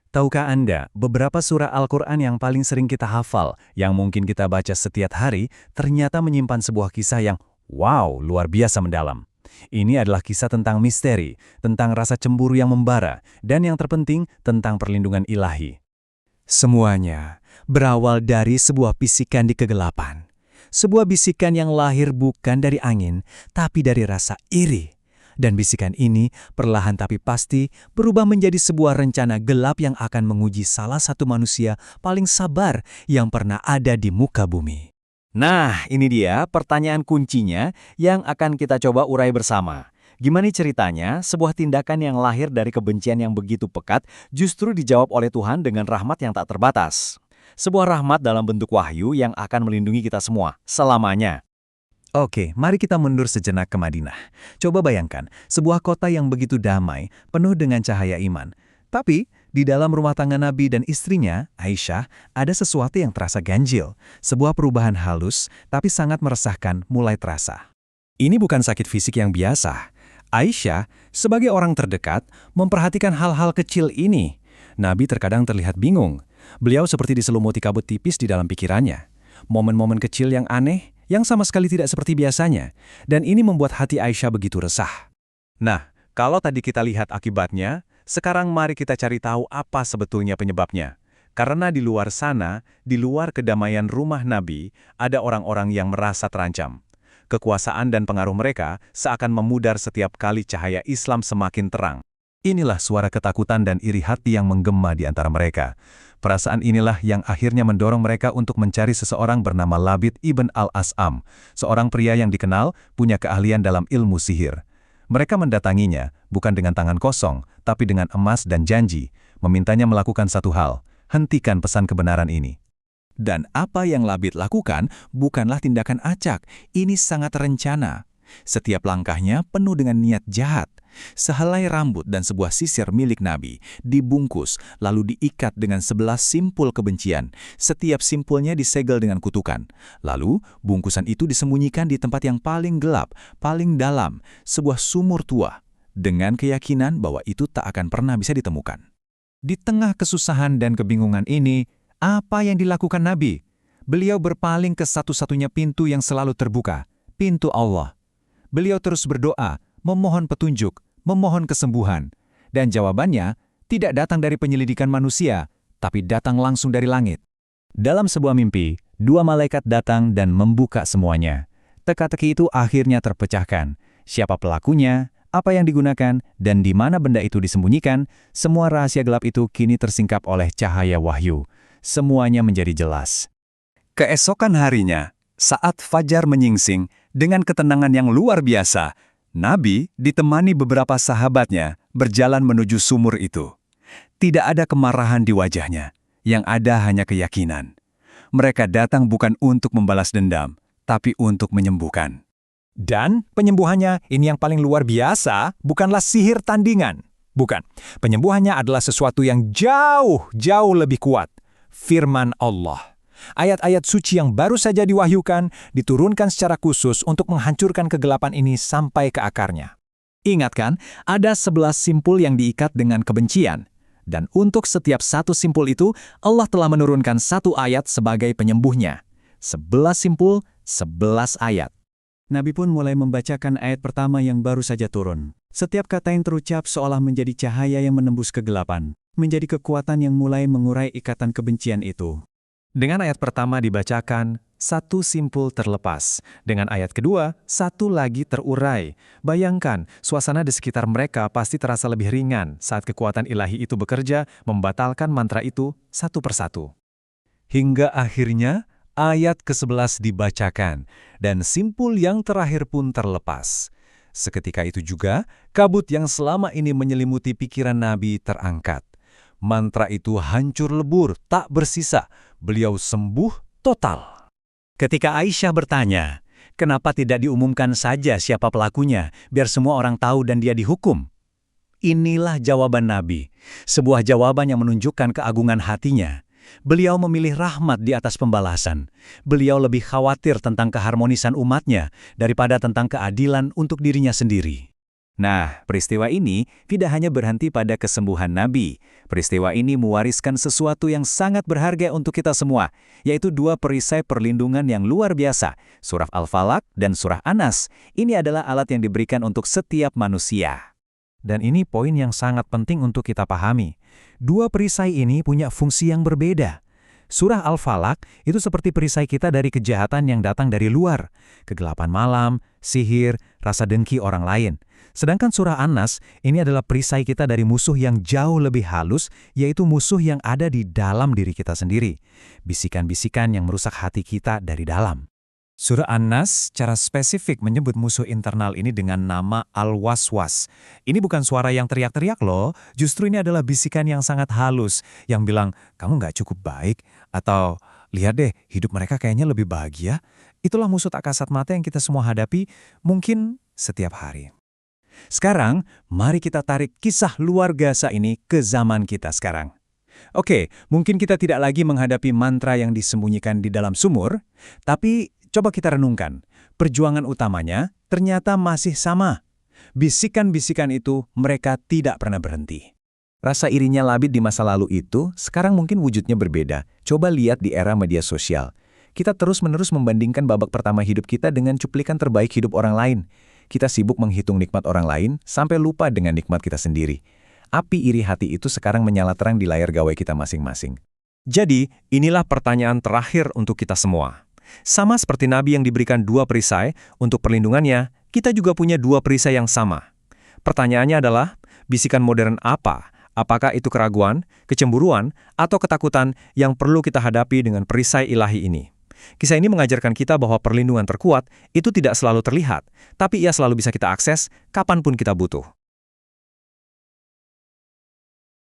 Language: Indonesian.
Tahukah Anda, beberapa surah Al-Quran yang paling sering kita hafal, yang mungkin kita baca setiap hari, ternyata menyimpan sebuah kisah yang, wow, luar biasa mendalam. Ini adalah kisah tentang misteri, tentang rasa cemburu yang membara, dan yang terpenting, tentang perlindungan ilahi. Semuanya berawal dari sebuah bisikan di kegelapan. Sebuah bisikan yang lahir bukan dari angin, tapi dari rasa iri. Dan bisikan ini perlahan tapi pasti berubah menjadi sebuah rencana gelap yang akan menguji salah satu manusia paling sabar yang pernah ada di muka bumi. Nah, ini dia pertanyaan kuncinya yang akan kita coba urai bersama. Gimana ceritanya sebuah tindakan yang lahir dari kebencian yang begitu pekat justru dijawab oleh Tuhan dengan rahmat yang tak terbatas. Sebuah rahmat dalam bentuk wahyu yang akan melindungi kita semua, selamanya. Oke, mari kita mundur sejenak ke Madinah. Coba bayangkan, sebuah kota yang begitu damai, penuh dengan cahaya iman. Tapi, di dalam rumah tangga Nabi dan istrinya, Aisyah, ada sesuatu yang terasa ganjil. Sebuah perubahan halus, tapi sangat meresahkan mulai terasa. Ini bukan sakit fisik yang biasa. Aisyah, sebagai orang terdekat, memperhatikan hal-hal kecil ini. Nabi terkadang terlihat bingung. Beliau seperti diselumuti kabut tipis di dalam pikirannya. Momen-momen kecil yang aneh, yang sama sekali tidak seperti biasanya, dan ini membuat hati Aisyah begitu resah. Nah, kalau tadi kita lihat akibatnya, sekarang mari kita cari tahu apa sebetulnya penyebabnya. Karena di luar sana, di luar kedamaian rumah Nabi, ada orang-orang yang merasa terancam. Kekuasaan dan pengaruh mereka seakan memudar setiap kali cahaya Islam semakin terang. Inilah suara ketakutan dan iri hati yang menggema di antara mereka. Perasaan inilah yang akhirnya mendorong mereka untuk mencari seseorang bernama Labid ibn al-As'am, seorang pria yang dikenal punya keahlian dalam ilmu sihir. Mereka mendatanginya, bukan dengan tangan kosong, tapi dengan emas dan janji, memintanya melakukan satu hal, hentikan pesan kebenaran ini. Dan apa yang Labid lakukan bukanlah tindakan acak, ini sangat rencana. Setiap langkahnya penuh dengan niat jahat. Sehelai rambut dan sebuah sisir milik Nabi dibungkus lalu diikat dengan 11 simpul kebencian. Setiap simpulnya disegel dengan kutukan. Lalu bungkusan itu disembunyikan di tempat yang paling gelap, paling dalam, sebuah sumur tua, dengan keyakinan bahwa itu tak akan pernah bisa ditemukan. Di tengah kesusahan dan kebingungan ini, apa yang dilakukan Nabi? Beliau berpaling ke satu-satunya pintu yang selalu terbuka, pintu Allah. Beliau terus berdoa, memohon petunjuk, memohon kesembuhan. Dan jawabannya tidak datang dari penyelidikan manusia, tapi datang langsung dari langit. Dalam sebuah mimpi, 2 malaikat datang dan membuka semuanya. Teka-teki itu akhirnya terpecahkan. Siapa pelakunya, apa yang digunakan, dan di mana benda itu disembunyikan, semua rahasia gelap itu kini tersingkap oleh cahaya wahyu. Semuanya menjadi jelas. Keesokan harinya, saat fajar menyingsing, dengan ketenangan yang luar biasa, Nabi ditemani beberapa sahabatnya berjalan menuju sumur itu. Tidak ada kemarahan di wajahnya, yang ada hanya keyakinan. Mereka datang bukan untuk membalas dendam, tapi untuk menyembuhkan. Dan penyembuhannya ini yang paling luar biasa, bukanlah sihir tandingan. Bukan, penyembuhannya adalah sesuatu yang jauh lebih kuat. Firman Allah. Ayat-ayat suci yang baru saja diwahyukan diturunkan secara khusus untuk menghancurkan kegelapan ini sampai ke akarnya. Ingat kan, ada 11 simpul yang diikat dengan kebencian. Dan untuk setiap satu simpul itu, Allah telah menurunkan satu ayat sebagai penyembuhnya. 11 simpul, 11 ayat. Nabi pun mulai membacakan ayat pertama yang baru saja turun. Setiap kata yang terucap seolah menjadi cahaya yang menembus kegelapan, menjadi kekuatan yang mulai mengurai ikatan kebencian itu. Dengan ayat pertama dibacakan, satu simpul terlepas. Dengan ayat kedua, satu lagi terurai. Bayangkan, suasana di sekitar mereka pasti terasa lebih ringan saat kekuatan ilahi itu bekerja membatalkan mantra itu satu persatu. Hingga akhirnya, ayat ke-11 dibacakan, dan simpul yang terakhir pun terlepas. Seketika itu juga, kabut yang selama ini menyelimuti pikiran Nabi terangkat. Mantra itu hancur lebur, tak bersisa. Beliau sembuh total. Ketika Aisyah bertanya, kenapa tidak diumumkan saja siapa pelakunya, biar semua orang tahu dan dia dihukum? Inilah jawaban Nabi, sebuah jawaban yang menunjukkan keagungan hatinya. Beliau memilih rahmat di atas pembalasan. Beliau lebih khawatir tentang keharmonisan umatnya daripada tentang keadilan untuk dirinya sendiri. Nah, peristiwa ini tidak hanya berhenti pada kesembuhan Nabi. Peristiwa ini mewariskan sesuatu yang sangat berharga untuk kita semua, yaitu dua perisai perlindungan yang luar biasa, Surah Al-Falaq dan Surah An-Nas. Ini adalah alat yang diberikan untuk setiap manusia. Dan ini poin yang sangat penting untuk kita pahami. Dua perisai ini punya fungsi yang berbeda. Surah Al-Falaq itu seperti perisai kita dari kejahatan yang datang dari luar, kegelapan malam, sihir, rasa dengki orang lain. Sedangkan surah An-Nas ini adalah perisai kita dari musuh yang jauh lebih halus, yaitu musuh yang ada di dalam diri kita sendiri. Bisikan-bisikan yang merusak hati kita dari dalam. Surah An-Nas secara spesifik menyebut musuh internal ini dengan nama Al-Waswas. Ini bukan suara yang teriak-teriak loh, justru ini adalah bisikan yang sangat halus, yang bilang, kamu nggak cukup baik, atau lihat deh, hidup mereka kayaknya lebih bahagia. Itulah musuh tak kasat mata yang kita semua hadapi, mungkin setiap hari. Sekarang, mari kita tarik kisah luar biasa ini ke zaman kita sekarang. Oke, mungkin kita tidak lagi menghadapi mantra yang disembunyikan di dalam sumur, tapi coba kita renungkan, perjuangan utamanya ternyata masih sama. Bisikan-bisikan itu mereka tidak pernah berhenti. Rasa irinya Labid di masa lalu itu sekarang mungkin wujudnya berbeda. Coba lihat di era media sosial. Kita terus-menerus membandingkan babak pertama hidup kita dengan cuplikan terbaik hidup orang lain. Kita sibuk menghitung nikmat orang lain sampai lupa dengan nikmat kita sendiri. Api iri hati itu sekarang menyala terang di layar gawai kita masing-masing. Jadi, inilah pertanyaan terakhir untuk kita semua. Sama seperti Nabi yang diberikan dua perisai, untuk perlindungannya, kita juga punya dua perisai yang sama. Pertanyaannya adalah, bisikan modern apa? Apakah itu keraguan, kecemburuan, atau ketakutan yang perlu kita hadapi dengan perisai ilahi ini? Kisah ini mengajarkan kita bahwa perlindungan terkuat itu tidak selalu terlihat, tapi ia selalu bisa kita akses kapanpun kita butuh.